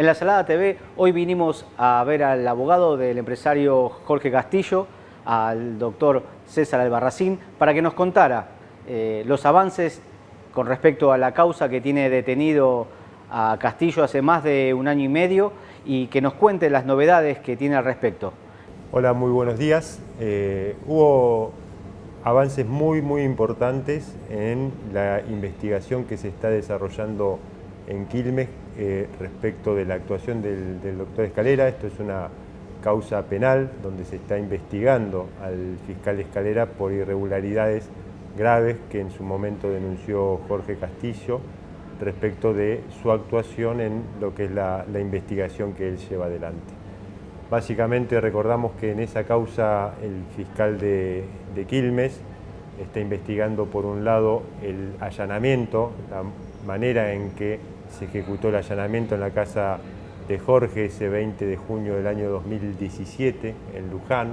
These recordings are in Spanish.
En La Salada TV hoy vinimos a ver al abogado del empresario Jorge Castillo, al doctor César Albarracín, para que nos contara los avances con respecto a la causa que tiene detenido a Castillo hace más de un año y medio y que nos cuente las novedades que tiene al respecto. Hola, muy buenos días. Hubo avances muy importantes en la investigación que se está desarrollando en Quilmes respecto de la actuación del doctor Escalera. Esto es una causa penal donde se está investigando al fiscal Escalera por irregularidades graves que en su momento denunció Jorge Castillo respecto de su actuación en lo que es la investigación que él lleva adelante. Básicamente recordamos que en esa causa el fiscal de Quilmes está investigando por un lado el allanamiento, la manera en que se ejecutó el allanamiento en la casa de Jorge ese 20 de junio del año 2017 en Luján.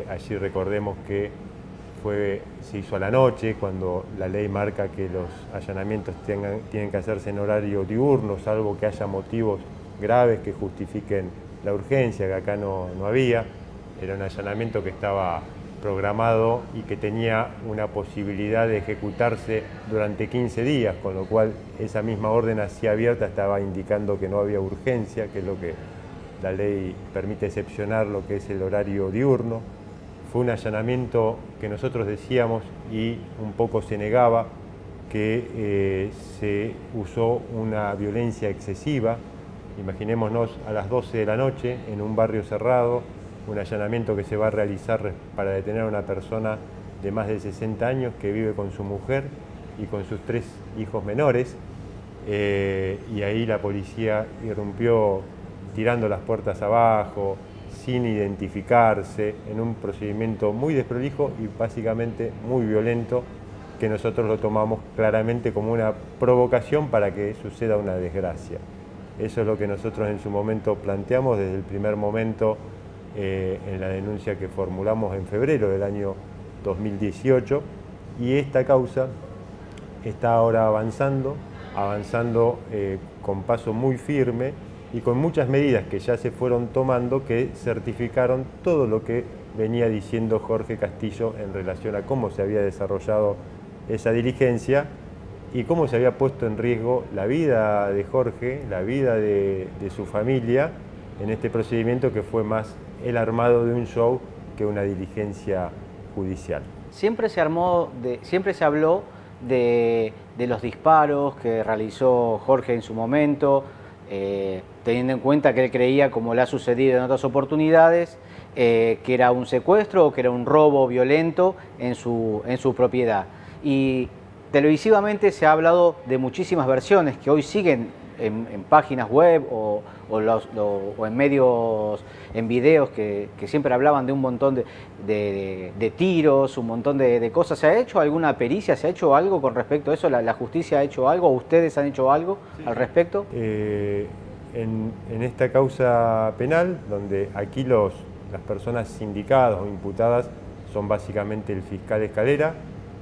Allí recordemos que se hizo a la noche, cuando la ley marca que los allanamientos tienen que hacerse en horario diurno, salvo que haya motivos graves que justifiquen la urgencia, que acá no había. Era un allanamiento que estaba programado y que tenía una posibilidad de ejecutarse durante 15 días, con lo cual esa misma orden así abierta estaba indicando que no había urgencia, que es lo que la ley permite excepcionar lo que es el horario diurno. Fue un allanamiento que nosotros decíamos y un poco se negaba que se usó una violencia excesiva. Imaginémonos a las 12 de la noche en un barrio cerrado, un allanamiento que se va a realizar para detener a una persona de más de 60 años que vive con su mujer y con sus 3 hijos menores. Y ahí la policía irrumpió tirando las puertas abajo, sin identificarse, en un procedimiento muy desprolijo y básicamente muy violento, que nosotros lo tomamos claramente como una provocación para que suceda una desgracia. Eso es lo que nosotros en su momento planteamos desde el primer momento en la denuncia que formulamos en febrero del año 2018, y esta causa está ahora avanzando con paso muy firme y con muchas medidas que ya se fueron tomando que certificaron todo lo que venía diciendo Jorge Castillo en relación a cómo se había desarrollado esa diligencia y cómo se había puesto en riesgo la vida de Jorge, la vida de su familia, en este procedimiento que fue más el armado de un show que una diligencia judicial. Siempre se habló de los disparos que realizó Jorge en su momento, teniendo en cuenta que él creía, como le ha sucedido en otras oportunidades, que era un secuestro o que era un robo violento en su propiedad. Y televisivamente se ha hablado de muchísimas versiones que hoy siguen en páginas web o en medios, en videos que siempre hablaban de un montón de tiros, un montón de cosas. ¿Se ha hecho alguna pericia? ¿Se ha hecho algo con respecto a eso? ¿La justicia ha hecho algo? ¿Ustedes han hecho algo al respecto? En esta causa penal, donde aquí las personas sindicadas o imputadas son básicamente el fiscal Escalera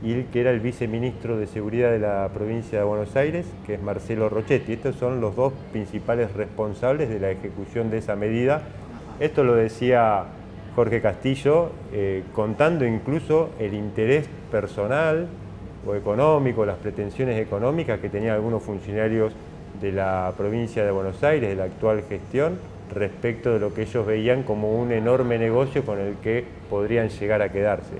y el que era el viceministro de Seguridad de la provincia de Buenos Aires, que es Marcelo Rochetti. Estos son los 2 principales responsables de la ejecución de esa medida. Esto lo decía Jorge Castillo, contando incluso el interés personal o económico, las pretensiones económicas que tenían algunos funcionarios de la provincia de Buenos Aires, de la actual gestión, respecto de lo que ellos veían como un enorme negocio con el que podrían llegar a quedarse.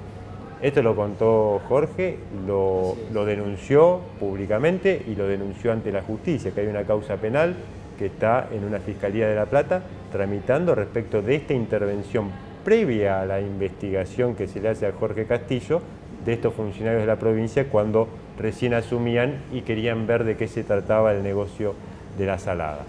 Esto lo contó Jorge, lo denunció públicamente y lo denunció ante la justicia, que hay una causa penal que está en una Fiscalía de La Plata tramitando respecto de esta intervención previa a la investigación que se le hace a Jorge Castillo de estos funcionarios de la provincia cuando recién asumían y querían ver de qué se trataba el negocio de La Salada.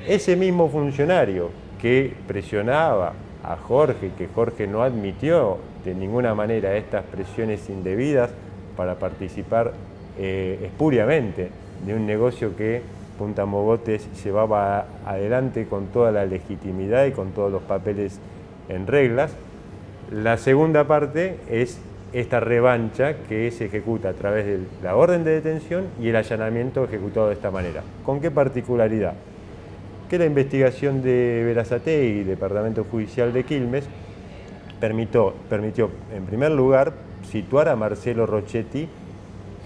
Ese mismo funcionario que presionaba a Jorge, que Jorge no admitió de ninguna manera estas presiones indebidas para participar espuriamente de un negocio que Punta Mogotes llevaba adelante con toda la legitimidad y con todos los papeles en reglas. La segunda parte es esta revancha que se ejecuta a través de la orden de detención y el allanamiento ejecutado de esta manera. ¿Con qué particularidad? que la investigación de Berazategui, Departamento Judicial de Quilmes, permitió, en primer lugar, situar a Marcelo Rocchetti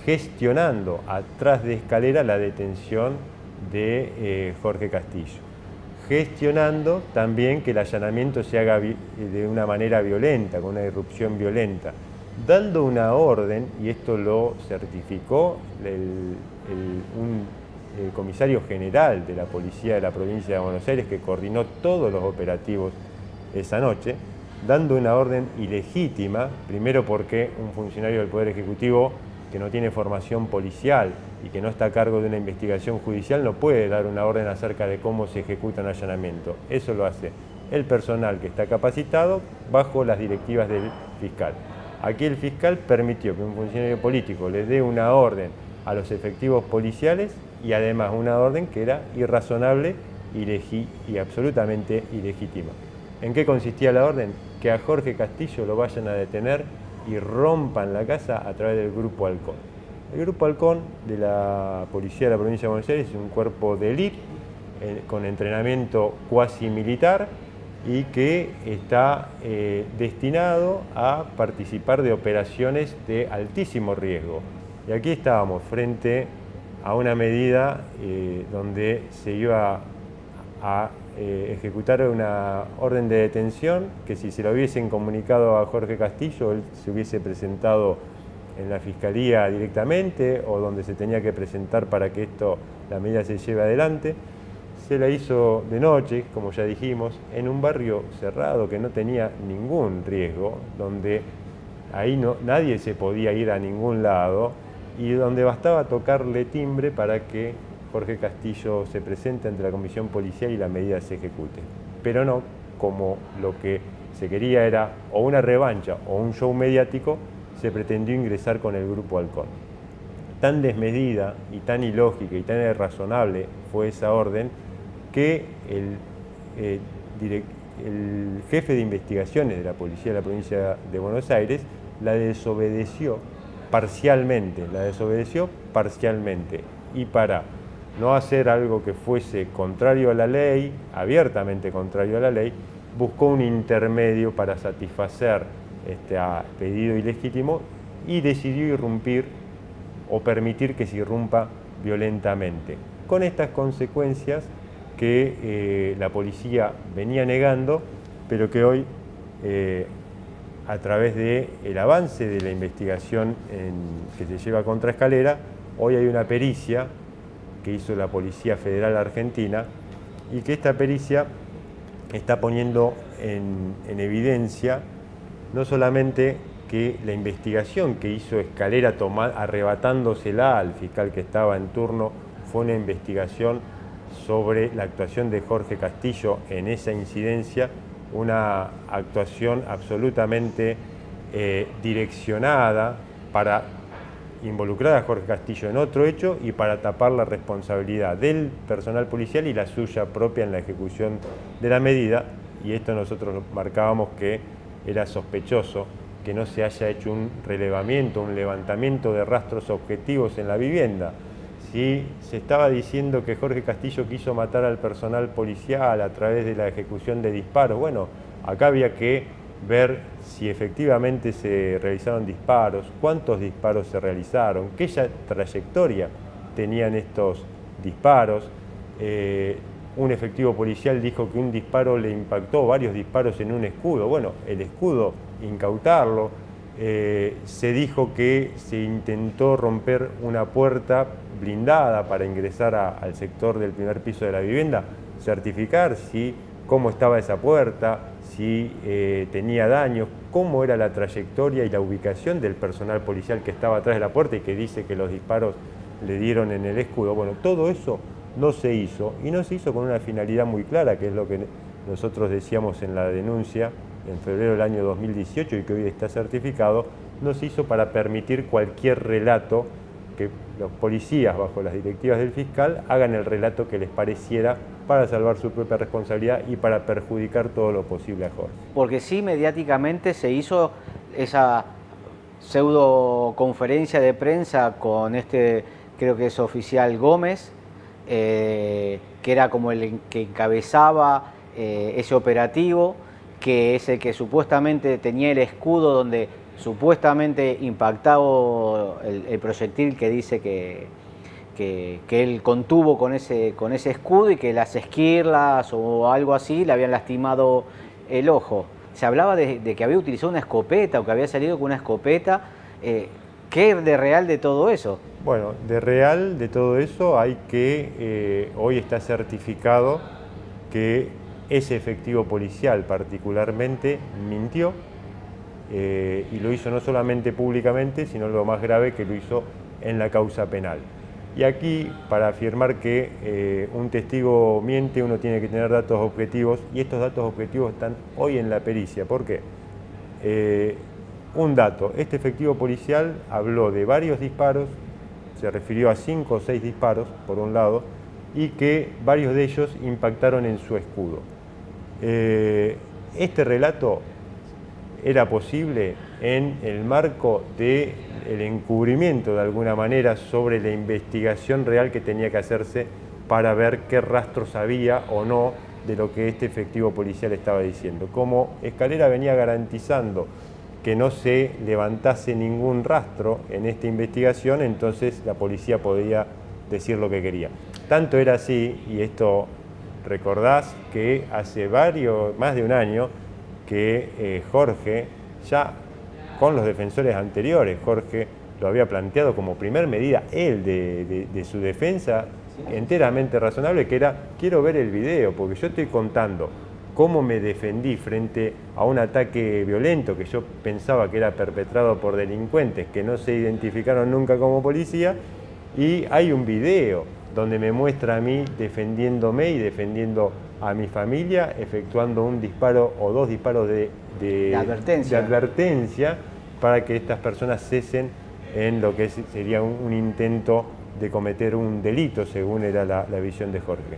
gestionando atrás de escalera la detención de Jorge Castillo, gestionando también que el allanamiento se haga de una manera violenta, con una irrupción violenta, dando una orden, y esto lo certificó un comisario general de la Policía de la Provincia de Buenos Aires, que coordinó todos los operativos esa noche, dando una orden ilegítima, primero porque un funcionario del Poder Ejecutivo que no tiene formación policial y que no está a cargo de una investigación judicial no puede dar una orden acerca de cómo se ejecuta un allanamiento. Eso lo hace el personal que está capacitado bajo las directivas del fiscal. Aquí el fiscal permitió que un funcionario político le dé una orden a los efectivos policiales y además una orden que era irrazonable y absolutamente ilegítima. ¿En qué consistía la orden? Que a Jorge Castillo lo vayan a detener y rompan la casa a través del Grupo Halcón. El Grupo Halcón de la Policía de la Provincia de Buenos Aires es un cuerpo de élite con entrenamiento cuasi militar y que está destinado a participar de operaciones de altísimo riesgo. Y aquí estábamos frente a una medida donde se iba a ejecutar una orden de detención que, si se lo hubiesen comunicado a Jorge Castillo, él se hubiese presentado en la Fiscalía directamente o donde se tenía que presentar para que la medida se lleve adelante. Se la hizo de noche, como ya dijimos, en un barrio cerrado que no tenía ningún riesgo, donde ahí nadie se podía ir a ningún lado y donde bastaba tocarle timbre para que Jorge Castillo se presente ante la comisión policial y la medida se ejecute. Pero no, como lo que se quería era o una revancha o un show mediático, se pretendió ingresar con el Grupo Halcón. Tan desmedida y tan ilógica y tan irrazonable fue esa orden que el jefe de investigaciones de la Policía de la Provincia de Buenos Aires la desobedeció parcialmente, y para no hacer algo que fuese contrario a la ley, abiertamente contrario a la ley, buscó un intermedio para satisfacer este pedido ilegítimo y decidió irrumpir o permitir que se irrumpa violentamente, con estas consecuencias que la policía venía negando, pero que hoy, a través del avance de la investigación que se lleva contra Escalera, hoy hay una pericia que hizo la Policía Federal Argentina y que esta pericia está poniendo en evidencia no solamente que la investigación que hizo Escalera arrebatándosela al fiscal que estaba en turno fue una investigación sobre la actuación de Jorge Castillo en esa incidencia, una actuación absolutamente direccionada para involucrar a Jorge Castillo en otro hecho y para tapar la responsabilidad del personal policial y la suya propia en la ejecución de la medida. Y esto nosotros marcábamos que era sospechoso que no se haya hecho un relevamiento, un levantamiento de rastros objetivos en la vivienda. Si se estaba diciendo que Jorge Castillo quiso matar al personal policial a través de la ejecución de disparos, bueno, acá había que ver si efectivamente se realizaron disparos, cuántos disparos se realizaron, qué trayectoria tenían estos disparos. Un efectivo policial dijo que un disparo le impactó, varios disparos en un escudo. Bueno, el escudo, incautarlo. Se dijo que se intentó romper una puerta blindada para ingresar al sector del primer piso de la vivienda, certificar cómo estaba esa puerta, si tenía daños, cómo era la trayectoria y la ubicación del personal policial que estaba atrás de la puerta y que dice que los disparos le dieron en el escudo. Bueno, todo eso no se hizo, y no se hizo con una finalidad muy clara, que es lo que nosotros decíamos en la denuncia en febrero del año 2018 y que hoy está certificado. No se hizo para permitir cualquier relato, que los policías, bajo las directivas del fiscal, hagan el relato que les pareciera para salvar su propia responsabilidad y para perjudicar todo lo posible a Jorge. Porque sí, mediáticamente se hizo esa pseudo conferencia de prensa con creo que es oficial Gómez, que era como el que encabezaba ese operativo, que es el que supuestamente tenía el escudo donde supuestamente impactado el proyectil que dice que él contuvo con ese escudo, y que las esquirlas o algo así le habían lastimado el ojo. Se hablaba de que había utilizado una escopeta o que había salido con una escopeta. ¿Qué es de real de todo eso? Bueno, de real de todo eso hay que, hoy está certificado que ese efectivo policial particularmente mintió, y lo hizo no solamente públicamente, sino lo más grave, que lo hizo en la causa penal. Y aquí, para afirmar que un testigo miente, uno tiene que tener datos objetivos, y estos datos objetivos están hoy en la pericia. ¿Por qué? Un dato: este efectivo policial habló de varios disparos, se refirió a 5 o 6 disparos, por un lado, y que varios de ellos impactaron en su escudo. Este relato era posible en el marco del encubrimiento, de alguna manera, sobre la investigación real que tenía que hacerse para ver qué rastros había o no de lo que este efectivo policial estaba diciendo. Como Escalera venía garantizando que no se levantase ningún rastro en esta investigación, entonces la policía podía decir lo que quería. Tanto era así, y esto recordás, que hace más de un año, que Jorge, ya con los defensores anteriores, Jorge lo había planteado como primer medida él de su defensa, enteramente razonable, que era: quiero ver el video, porque yo estoy contando cómo me defendí frente a un ataque violento que yo pensaba que era perpetrado por delincuentes que no se identificaron nunca como policía, y hay un video donde me muestra a mí defendiéndome y defendiendo a mi familia, efectuando un disparo o 2 disparos de advertencia para que estas personas cesen en lo que sería un intento de cometer un delito, según era la visión de Jorge.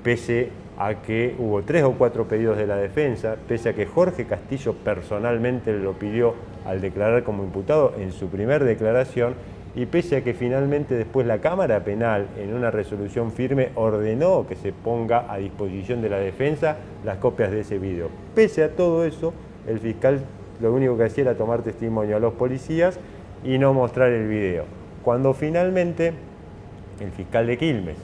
Pese a que hubo 3 o 4 pedidos de la defensa, pese a que Jorge Castillo personalmente lo pidió al declarar como imputado en su primer declaración, y pese a que finalmente después la Cámara Penal, en una resolución firme, ordenó que se ponga a disposición de la defensa las copias de ese video. Pese a todo eso, el fiscal lo único que hacía era tomar testimonio a los policías y no mostrar el video. Cuando finalmente el fiscal de Quilmes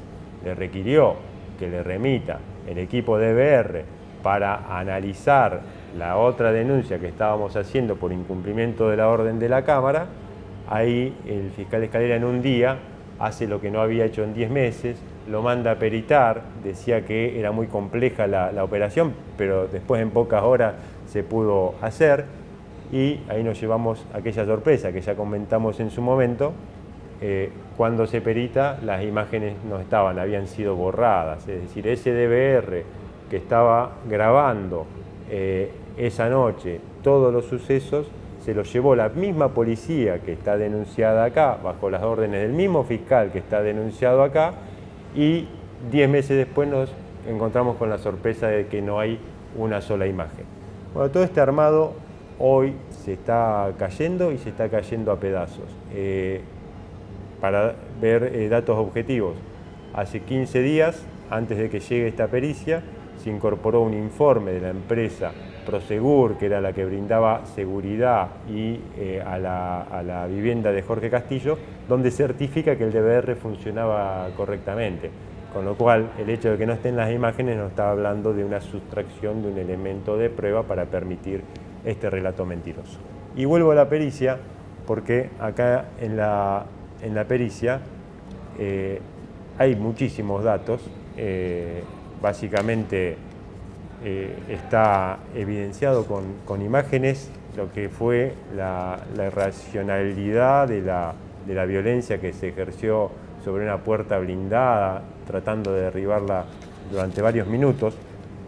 le requirió que le remita el equipo de EBR para analizar la otra denuncia que estábamos haciendo por incumplimiento de la orden de la Cámara, ahí el fiscal Escalera en un día hace lo que no había hecho en 10 meses, lo manda a peritar, decía que era muy compleja la operación, pero después en pocas horas se pudo hacer, y ahí nos llevamos aquella sorpresa que ya comentamos en su momento. Cuando se perita, las imágenes no estaban, habían sido borradas, es decir, ese DVR que estaba grabando esa noche todos los sucesos, se lo llevó la misma policía que está denunciada acá, bajo las órdenes del mismo fiscal que está denunciado acá, y 10 meses después nos encontramos con la sorpresa de que no hay una sola imagen. Bueno, todo este armado hoy se está cayendo, y se está cayendo a pedazos. Para ver datos objetivos, hace 15 días, antes de que llegue esta pericia, se incorporó un informe de la empresa Prosegur, que era la que brindaba seguridad a la vivienda de Jorge Castillo, donde certifica que el DVR funcionaba correctamente. Con lo cual, el hecho de que no estén las imágenes nos está hablando de una sustracción de un elemento de prueba para permitir este relato mentiroso. Y vuelvo a la pericia, porque acá en la pericia hay muchísimos datos. Básicamente está evidenciado con imágenes lo que fue la irracionalidad de la violencia que se ejerció sobre una puerta blindada, tratando de derribarla durante varios minutos.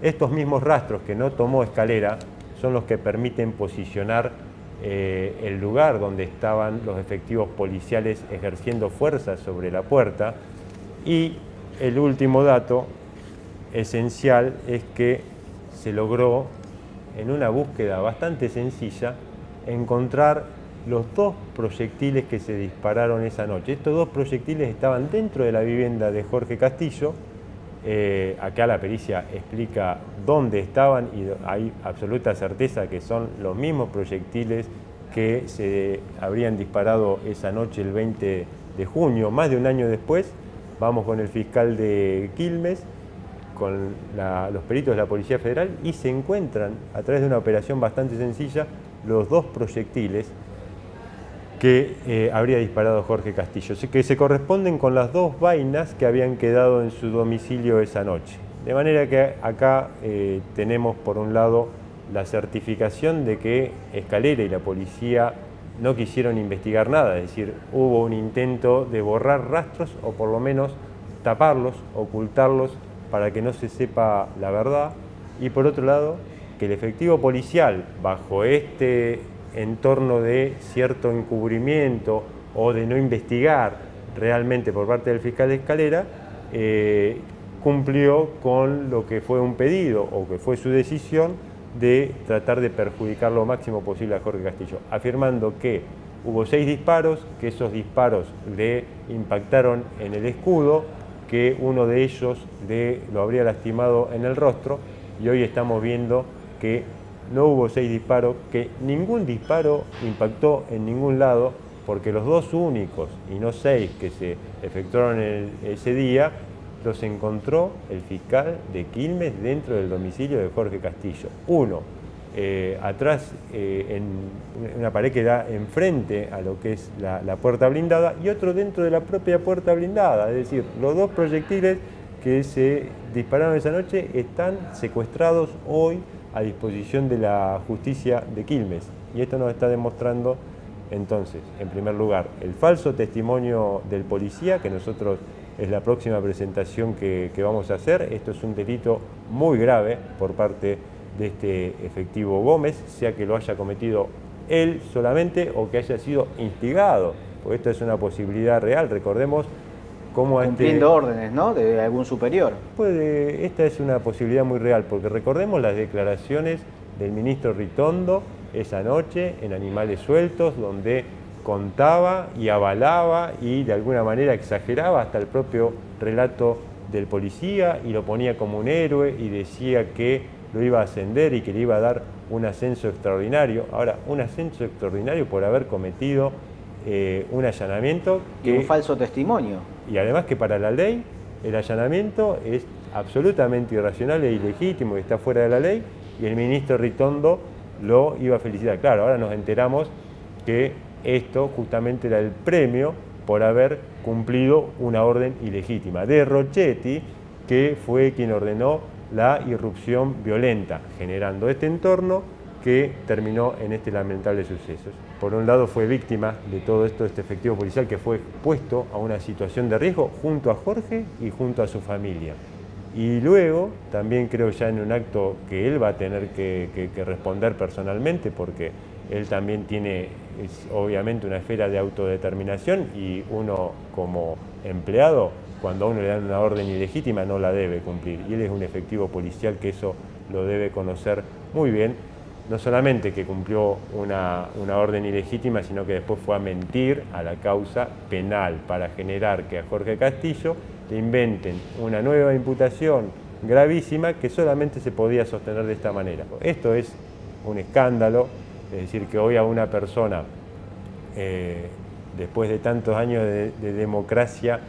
Estos mismos rastros que no tomó Escalera son los que permiten posicionar el lugar donde estaban los efectivos policiales ejerciendo fuerza sobre la puerta. Y el último dato esencial es que se logró, en una búsqueda bastante sencilla, encontrar los dos proyectiles que se dispararon esa noche. Estos dos proyectiles estaban dentro de la vivienda de Jorge Castillo. Acá la pericia explica dónde estaban y hay absoluta certeza que son los mismos proyectiles que se habrían disparado esa noche el 20 de junio, más de un año después. Vamos con el fiscal de Quilmes, con los peritos de la Policía Federal, y se encuentran, a través de una operación bastante sencilla, los dos proyectiles que habría disparado Jorge Castillo, que se corresponden con las dos vainas que habían quedado en su domicilio esa noche. De manera que acá tenemos, por un lado, la certificación de que Escalera y la policía no quisieron investigar nada, es decir, hubo un intento de borrar rastros o por lo menos taparlos, ocultarlos para que no se sepa la verdad. Y por otro lado, que el efectivo policial, bajo este entorno de cierto encubrimiento o de no investigar realmente por parte del fiscal de Escalera, cumplió con lo que fue un pedido o que fue su decisión de tratar de perjudicar lo máximo posible a Jorge Castillo, afirmando que hubo 6 disparos, que esos disparos le impactaron en el escudo, que uno de ellos lo habría lastimado en el rostro, y hoy estamos viendo que no hubo 6 disparos, que ningún disparo impactó en ningún lado, porque los dos únicos, y no 6, que se efectuaron ese día, los encontró el fiscal de Quilmes dentro del domicilio de Jorge Castillo. Uno atrás en una pared que da enfrente a lo que es la puerta blindada, y otro dentro de la propia puerta blindada. Es decir, los dos proyectiles que se dispararon esa noche están secuestrados hoy a disposición de la justicia de Quilmes. Y esto nos está demostrando, entonces, en primer lugar, el falso testimonio del policía, que nosotros es la próxima presentación que vamos a hacer. Esto es un delito muy grave por parte de este efectivo Gómez, sea que lo haya cometido él solamente o que haya sido instigado, porque esta es una posibilidad real. Recordemos cómo cumpliendo órdenes, ¿no?, de algún superior. Esta es una posibilidad muy real, porque recordemos las declaraciones del ministro Ritondo esa noche en Animales Sueltos, donde contaba y avalaba y de alguna manera exageraba hasta el propio relato del policía y lo ponía como un héroe y decía que lo iba a ascender y que le iba a dar un ascenso extraordinario. Ahora, un ascenso extraordinario por haber cometido un allanamiento y un falso testimonio. Y además que para la ley el allanamiento es absolutamente irracional e ilegítimo y está fuera de la ley, y el ministro Ritondo lo iba a felicitar. Claro, ahora nos enteramos que esto justamente era el premio por haber cumplido una orden ilegítima de Rochetti, que fue quien ordenó la irrupción violenta, generando este entorno que terminó en este lamentable suceso. Por un lado fue víctima de todo esto este efectivo policial que fue puesto a una situación de riesgo junto a Jorge y junto a su familia. Y luego, también creo ya en un acto que él va a tener que responder personalmente, porque él también tiene obviamente una esfera de autodeterminación, y uno como empleado, cuando a uno le dan una orden ilegítima, no la debe cumplir. Y él es un efectivo policial que eso lo debe conocer muy bien. No solamente que cumplió una orden ilegítima, sino que después fue a mentir a la causa penal para generar que a Jorge Castillo le inventen una nueva imputación gravísima que solamente se podía sostener de esta manera. Esto es un escándalo, es decir, que hoy a una persona, después de tantos años de democracia,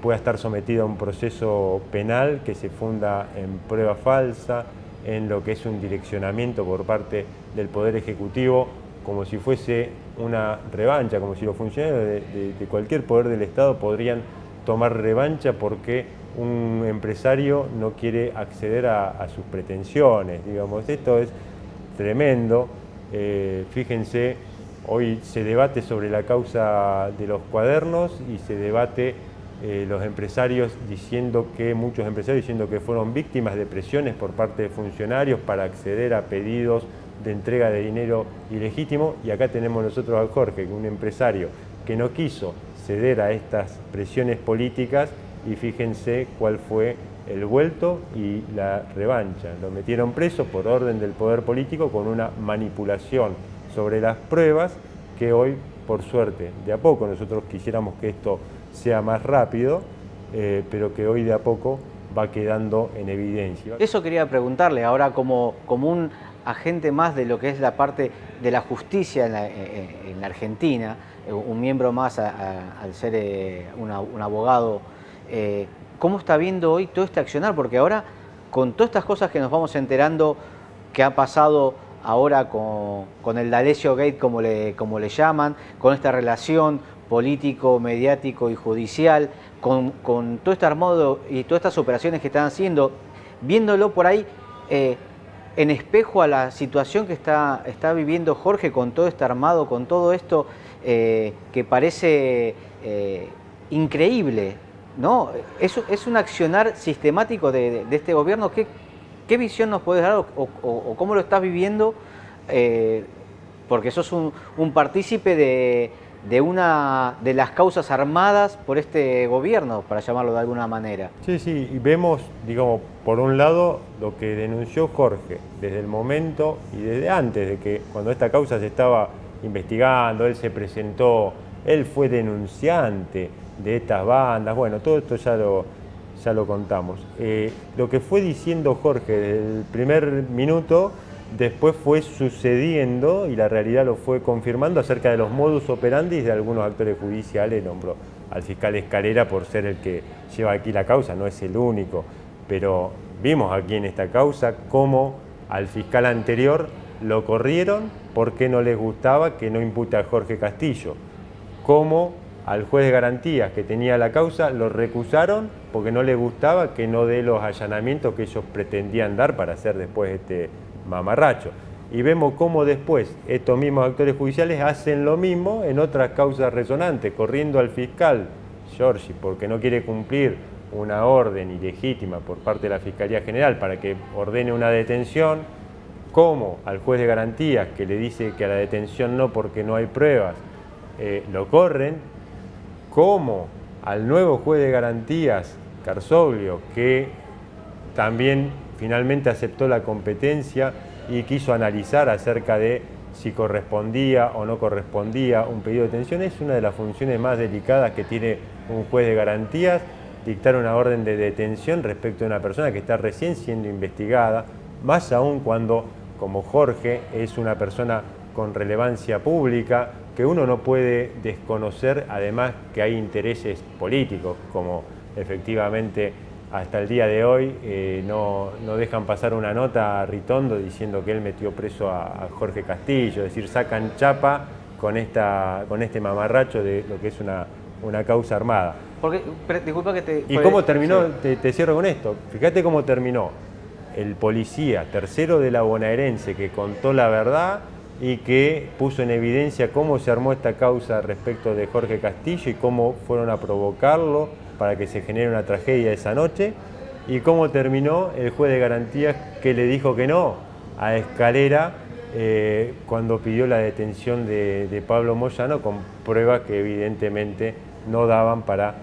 pueda estar sometida a un proceso penal que se funda en prueba falsa, en lo que es un direccionamiento por parte del Poder Ejecutivo, como si fuese una revancha, como si los funcionarios de cualquier poder del Estado podrían tomar revancha porque un empresario no quiere acceder a sus pretensiones. Digamos, esto es tremendo. Fíjense, hoy se debate sobre la causa de los cuadernos y se debate los empresarios muchos empresarios diciendo que fueron víctimas de presiones por parte de funcionarios para acceder a pedidos de entrega de dinero ilegítimo, y acá tenemos nosotros a Jorge, un empresario que no quiso ceder a estas presiones políticas, y fíjense cuál fue el vuelto y la revancha. Lo metieron preso por orden del poder político con una manipulación sobre las pruebas que hoy, por suerte, de a poco, nosotros quisiéramos que esto sea más rápido, pero que hoy de a poco va quedando en evidencia. Eso quería preguntarle ahora como un agente más de lo que es la parte de la justicia en la Argentina, un miembro más al ser un abogado. ¿Cómo está viendo hoy todo este accionar? Porque ahora, con todas estas cosas que nos vamos enterando que ha pasado ahora con el D'Alessio Gate, como le llaman, con esta relación político, mediático y judicial, con todo este armado y todas estas operaciones que están haciendo, viéndolo por ahí en espejo a la situación que está viviendo Jorge con todo este armado, con todo esto que parece increíble, ¿no? Es un accionar sistemático de este gobierno. ¿Qué visión nos puedes dar o cómo lo estás viviendo? Porque sos un partícipe de una de las causas armadas por este gobierno, para llamarlo de alguna manera. Sí, sí, y vemos, digamos, por un lado, lo que denunció Jorge desde el momento y desde antes de que, cuando esta causa se estaba investigando, él se presentó, él fue denunciante de estas bandas, bueno, todo esto ya lo contamos. Lo que fue diciendo Jorge desde el primer minuto, después fue sucediendo y la realidad lo fue confirmando acerca de los modus operandi de algunos actores judiciales. Nombró al fiscal Escalera por ser el que lleva aquí la causa, no es el único, pero vimos aquí en esta causa cómo al fiscal anterior lo corrieron porque no les gustaba que no impute a Jorge Castillo, cómo al juez de garantías que tenía la causa lo recusaron porque no les gustaba que no dé los allanamientos que ellos pretendían dar para hacer después este mamarracho. Y vemos cómo después estos mismos actores judiciales hacen lo mismo en otras causas resonantes, corriendo al fiscal Giorgi porque no quiere cumplir una orden ilegítima por parte de la Fiscalía General para que ordene una detención, como al juez de garantías que le dice que a la detención no porque no hay pruebas, lo corren, como al nuevo juez de garantías, Carsoglio, que también finalmente aceptó la competencia y quiso analizar acerca de si correspondía o no correspondía un pedido de detención. Es una de las funciones más delicadas que tiene un juez de garantías, dictar una orden de detención respecto a una persona que está recién siendo investigada, más aún cuando, como Jorge, es una persona con relevancia pública, que uno no puede desconocer, además que hay intereses políticos, como efectivamente hasta el día de hoy no dejan pasar una nota a Ritondo diciendo que él metió preso a Jorge Castillo, es decir, sacan chapa con este mamarracho de lo que es una causa armada. Porque, disculpa que te... ¿Y cómo terminó? Sí. Te cierro con esto. Fíjate cómo terminó. El policía tercero de la bonaerense que contó la verdad y que puso en evidencia cómo se armó esta causa respecto de Jorge Castillo y cómo fueron a provocarlo para que se genere una tragedia esa noche, y cómo terminó el juez de garantías que le dijo que no a Escalera cuando pidió la detención de Pablo Moyano, con pruebas que evidentemente no daban para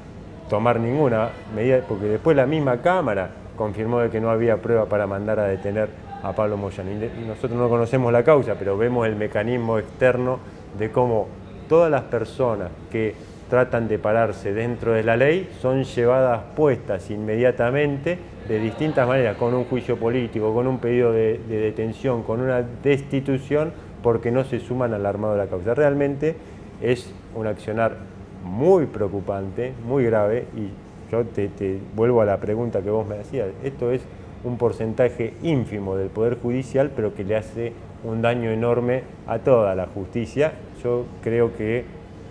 tomar ninguna medida, porque después la misma Cámara confirmó de que no había prueba para mandar a detener a Pablo Moyano. Y nosotros no conocemos la causa, pero vemos el mecanismo externo de cómo todas las personas que tratan de pararse dentro de la ley son llevadas puestas inmediatamente de distintas maneras, con un juicio político, con un pedido de detención, con una destitución, porque no se suman al armado de la causa. Realmente es un accionar muy preocupante, muy grave, y yo te vuelvo a la pregunta que vos me hacías. Esto es un porcentaje ínfimo del Poder Judicial, pero que le hace un daño enorme a toda la justicia. Yo creo que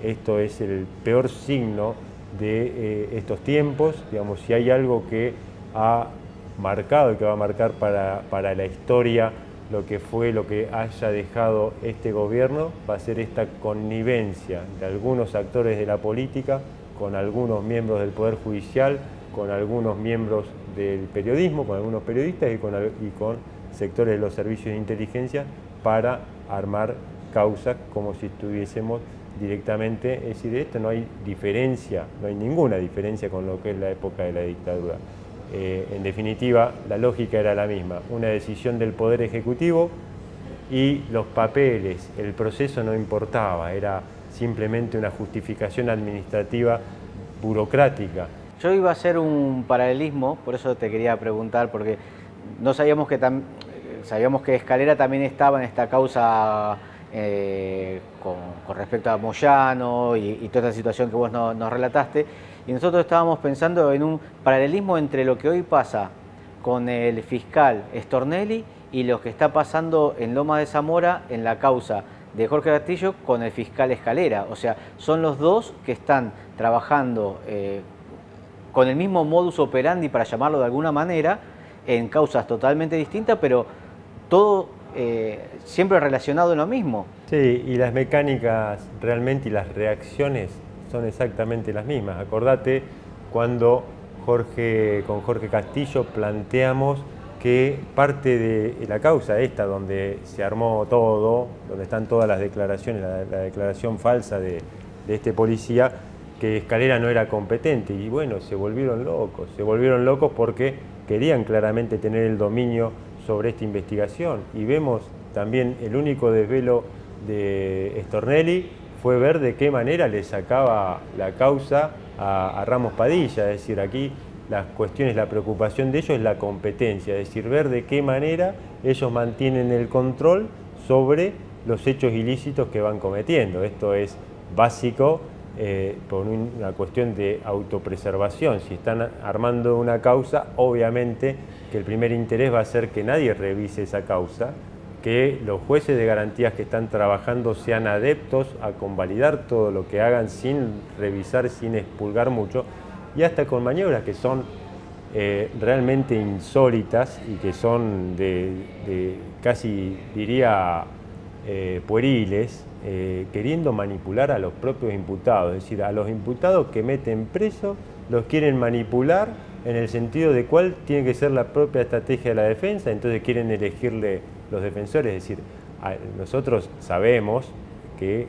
esto es el peor signo de estos tiempos. Digamos, si hay algo que ha marcado y que va a marcar para la historia lo que haya dejado este gobierno, va a ser esta connivencia de algunos actores de la política con algunos miembros del Poder Judicial, con algunos miembros del periodismo, con algunos periodistas y con sectores de los servicios de inteligencia para armar causas como si estuviésemos directamente, es decir, esto no hay diferencia, no hay ninguna diferencia con lo que es la época de la dictadura. En definitiva, la lógica era la misma, una decisión del Poder Ejecutivo y los papeles, el proceso no importaba, era simplemente una justificación administrativa burocrática. Yo iba a hacer un paralelismo, por eso te quería preguntar, porque no sabíamos sabíamos que Escalera también estaba en esta causa con respecto a Moyano y toda esta situación que vos nos relataste, y nosotros estábamos pensando en un paralelismo entre lo que hoy pasa con el fiscal Stornelli y lo que está pasando en Lomas de Zamora en la causa de Jorge Castillo con el fiscal Escalera. O sea, son los dos que están trabajando con el mismo modus operandi, para llamarlo de alguna manera, en causas totalmente distintas, pero todo siempre relacionado en lo mismo. Sí, y las mecánicas realmente y las reacciones son exactamente las mismas. Acordate cuando con Jorge Castillo planteamos que parte de la causa esta, donde se armó todo, donde están todas las declaraciones, la declaración falsa de este policía, que Escalera no era competente, y bueno, se volvieron locos porque querían claramente tener el dominio sobre esta investigación. Y vemos también el único desvelo de Stornelli fue ver de qué manera le sacaba la causa a Ramos Padilla. Es decir, aquí las cuestiones, la preocupación de ellos es la competencia, es decir, ver de qué manera ellos mantienen el control sobre los hechos ilícitos que van cometiendo. Esto es básico por una cuestión de autopreservación. Si están armando una causa, obviamente que el primer interés va a ser que nadie revise esa causa, que los jueces de garantías que están trabajando sean adeptos a convalidar todo lo que hagan sin revisar, sin expurgar mucho, y hasta con maniobras que son realmente insólitas y que son de casi diría pueriles, queriendo manipular a los propios imputados. Es decir, a los imputados que meten preso los quieren manipular en el sentido de cuál tiene que ser la propia estrategia de la defensa, entonces quieren elegirle los defensores. Es decir, nosotros sabemos que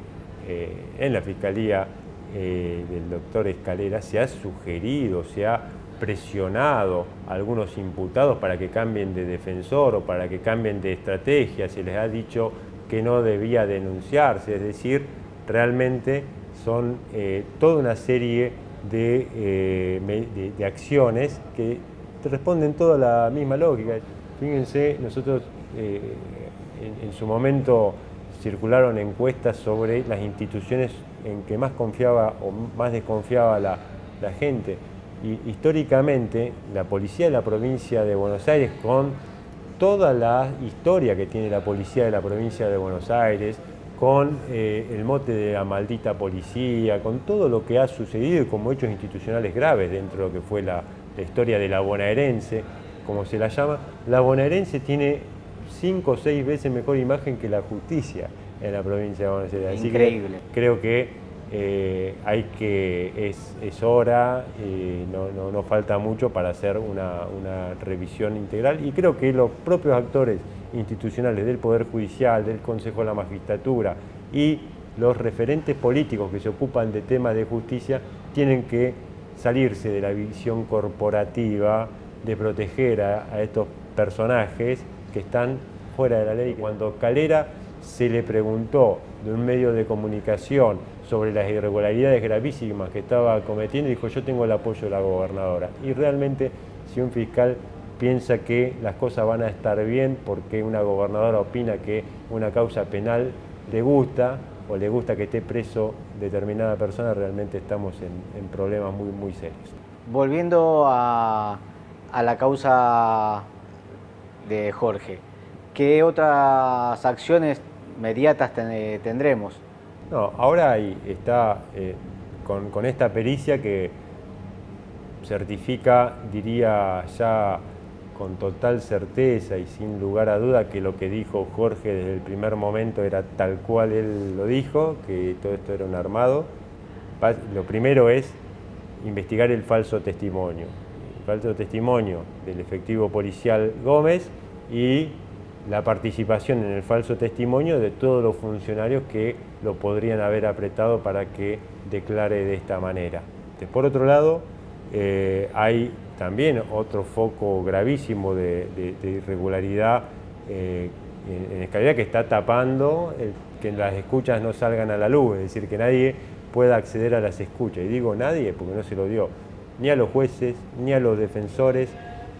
en la Fiscalía del doctor Escalera se ha sugerido, se ha presionado a algunos imputados para que cambien de defensor o para que cambien de estrategia, se les ha dicho que no debía denunciarse. Es decir, realmente son toda una serie de acciones que responden toda la misma lógica. Fíjense, nosotros en su momento circularon encuestas sobre las instituciones en que más confiaba o más desconfiaba la gente. Y históricamente la policía de la provincia de Buenos Aires, con toda la historia que tiene la policía de la provincia de Buenos Aires, con el mote de la maldita policía, con todo lo que ha sucedido y como hechos institucionales graves dentro de lo que fue la historia de la bonaerense, como se la llama, la bonaerense tiene 5 o 6 veces mejor imagen que la justicia en la provincia de Buenos Aires. Así increíble. Que creo que es hora, no falta mucho para hacer una revisión integral, y creo que los propios actores institucionales del Poder Judicial, del Consejo de la Magistratura y los referentes políticos que se ocupan de temas de justicia tienen que salirse de la visión corporativa de proteger a estos personajes que están fuera de la ley. Cuando Escalera se le preguntó de un medio de comunicación sobre las irregularidades gravísimas que estaba cometiendo, dijo: yo tengo el apoyo de la gobernadora. Y realmente, si un fiscal piensa que las cosas van a estar bien porque una gobernadora opina que una causa penal le gusta o le gusta que esté preso determinada persona, realmente estamos en problemas muy, muy serios. Volviendo a la causa de Jorge, ¿qué otras acciones inmediatas tendremos? No, ahora está con esta pericia que certifica, diría ya con total certeza y sin lugar a duda, que lo que dijo Jorge desde el primer momento era tal cual él lo dijo, que todo esto era un armado. Lo primero es investigar el falso testimonio del efectivo policial Gómez y la participación en el falso testimonio de todos los funcionarios que lo podrían haber apretado para que declare de esta manera. Por otro lado, hay también otro foco gravísimo de irregularidad en Escalera, que está tapando que las escuchas no salgan a la luz, es decir, que nadie pueda acceder a las escuchas. Y digo nadie porque no se lo dio ni a los jueces, ni a los defensores.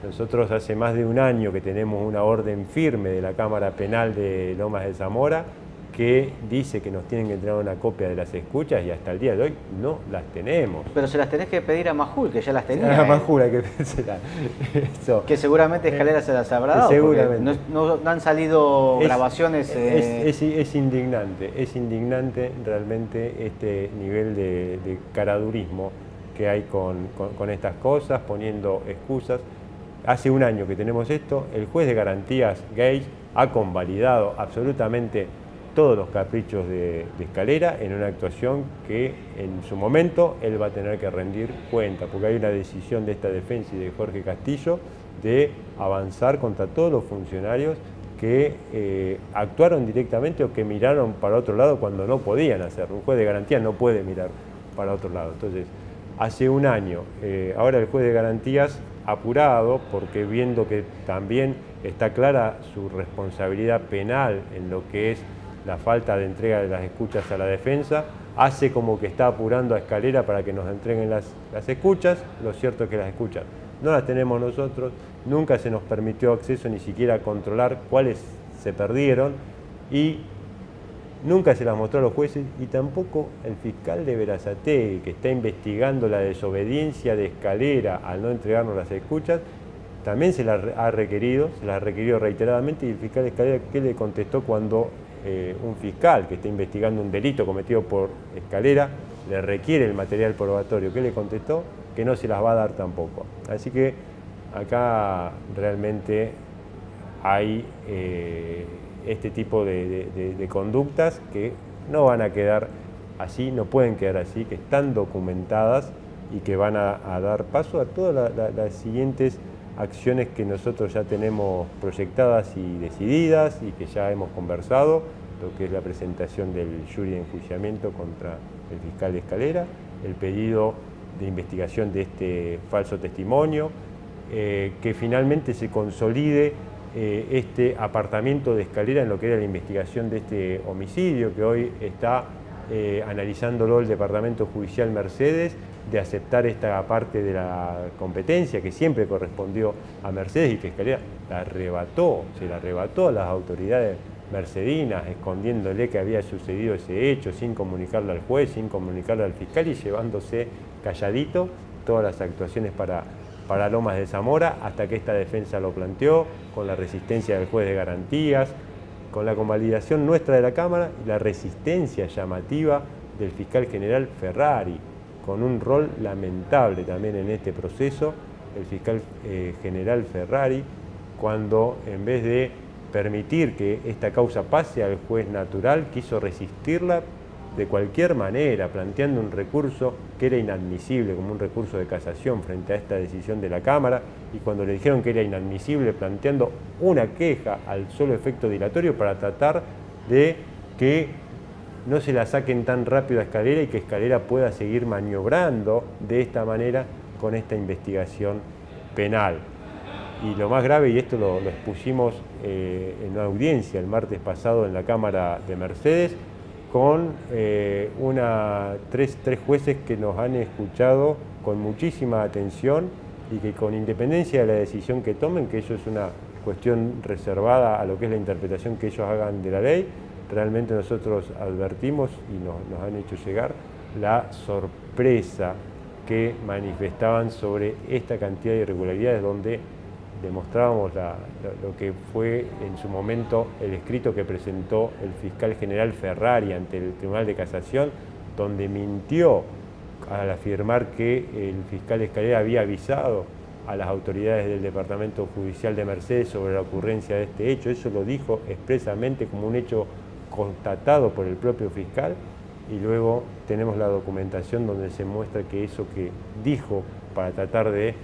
Nosotros hace más de un año que tenemos una orden firme de la Cámara Penal de Lomas de Zamora que dice que nos tienen que entregar una copia de las escuchas y hasta el día de hoy no las tenemos. Pero se las tenés que pedir a Majul, que ya las tenía. A Majul hay que pedírsela. Que seguramente Escalera se las habrá dado. Seguramente. No han salido grabaciones. Es indignante realmente este nivel de caradurismo que hay con estas cosas, poniendo excusas. Hace un año que tenemos esto, el juez de garantías Gage ha convalidado absolutamente todos los caprichos de Escalera en una actuación que en su momento él va a tener que rendir cuenta, porque hay una decisión de esta defensa y de Jorge Castillo de avanzar contra todos los funcionarios que actuaron directamente o que miraron para otro lado cuando no podían hacerlo. Un juez de garantía no puede mirar para otro lado. Entonces, hace un año, ahora el juez de garantías apurado, porque viendo que también está clara su responsabilidad penal en lo que es la falta de entrega de las escuchas a la defensa, hace como que está apurando a Escalera para que nos entreguen las escuchas. Lo cierto es que las escuchas no las tenemos nosotros, nunca se nos permitió acceso ni siquiera a controlar cuáles se perdieron y nunca se las mostró a los jueces, y tampoco el fiscal de Berazategui, que está investigando la desobediencia de Escalera al no entregarnos las escuchas, también se las ha requerido reiteradamente, y el fiscal Escalera, ¿qué le contestó cuando un fiscal que está investigando un delito cometido por Escalera le requiere el material probatorio? ¿Qué le contestó? Que no se las va a dar tampoco. Así que acá realmente hay este tipo de conductas que no van a quedar así, no pueden quedar así, que están documentadas y que van a dar paso a todas las siguientes acciones que nosotros ya tenemos proyectadas y decididas y que ya hemos conversado, lo que es la presentación del jury de enjuiciamiento contra el fiscal Escalera, el pedido de investigación de este falso testimonio, que finalmente se consolide este apartamiento de Escalera en lo que era la investigación de este homicidio, que hoy está analizándolo el Departamento Judicial Mercedes, de aceptar esta parte de la competencia que siempre correspondió a Mercedes y que Escalera se la arrebató a las autoridades mercedinas, escondiéndole que había sucedido ese hecho, sin comunicarlo al juez, sin comunicarlo al fiscal y llevándose calladito todas las actuaciones para Lomas de Zamora, hasta que esta defensa lo planteó, con la resistencia del juez de garantías, con la convalidación nuestra de la Cámara y la resistencia llamativa del fiscal general Ferrari, con un rol lamentable también en este proceso, el fiscal general Ferrari, cuando en vez de permitir que esta causa pase al juez natural, quiso resistirla de cualquier manera, planteando un recurso que era inadmisible, como un recurso de casación frente a esta decisión de la Cámara, y cuando le dijeron que era inadmisible, planteando una queja al solo efecto dilatorio para tratar de que no se la saquen tan rápido a Escalera y que Escalera pueda seguir maniobrando de esta manera con esta investigación penal. Y lo más grave, y esto lo expusimos en una audiencia el martes pasado en la Cámara de Mercedes, con tres jueces que nos han escuchado con muchísima atención y que con independencia de la decisión que tomen, que eso es una cuestión reservada a lo que es la interpretación que ellos hagan de la ley, realmente nosotros advertimos y nos han hecho llegar la sorpresa que manifestaban sobre esta cantidad de irregularidades, donde demostrábamos lo que fue en su momento el escrito que presentó el fiscal general Ferrari ante el Tribunal de Casación, donde mintió al afirmar que el fiscal Escalera había avisado a las autoridades del Departamento Judicial de Mercedes sobre la ocurrencia de este hecho. Eso lo dijo expresamente como un hecho constatado por el propio fiscal, y luego tenemos la documentación donde se muestra que eso que dijo para tratar de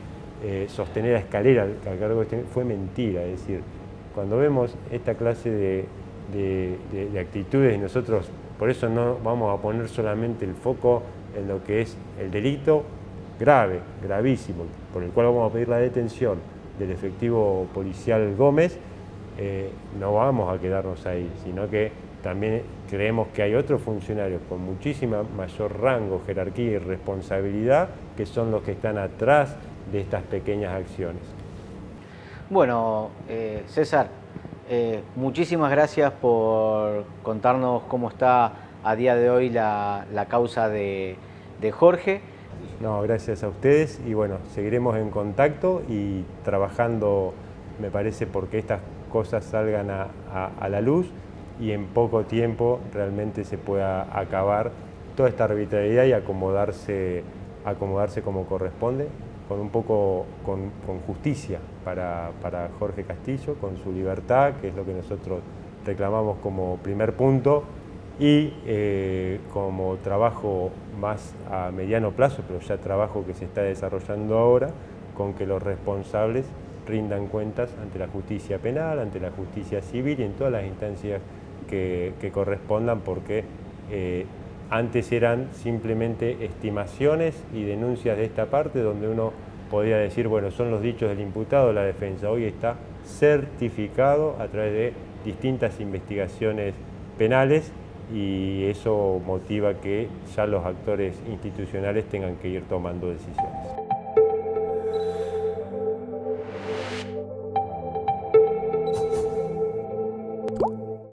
sostener a Escalera al cargo fue mentira. Es decir, cuando vemos esta clase de actitudes, y nosotros por eso no vamos a poner solamente el foco en lo que es el delito grave, gravísimo, por el cual vamos a pedir la detención del efectivo policial Gómez, no vamos a quedarnos ahí, sino que también creemos que hay otros funcionarios con muchísima mayor rango, jerarquía y responsabilidad que son los que están atrás de estas pequeñas acciones. Bueno, César, muchísimas gracias por contarnos cómo está a día de hoy la causa de Jorge. No, gracias a ustedes y bueno, seguiremos en contacto y trabajando, me parece, porque estas cosas salgan a la luz y en poco tiempo realmente se pueda acabar toda esta arbitrariedad y acomodarse como corresponde, con justicia para Jorge Castillo, con su libertad, que es lo que nosotros reclamamos como primer punto, y como trabajo más a mediano plazo, pero ya trabajo que se está desarrollando ahora, con que los responsables rindan cuentas ante la justicia penal, ante la justicia civil y en todas las instancias que correspondan, porque antes eran simplemente estimaciones y denuncias de esta parte donde uno podía decir, bueno, son los dichos del imputado o la defensa. Hoy está certificado a través de distintas investigaciones penales y eso motiva que ya los actores institucionales tengan que ir tomando decisiones.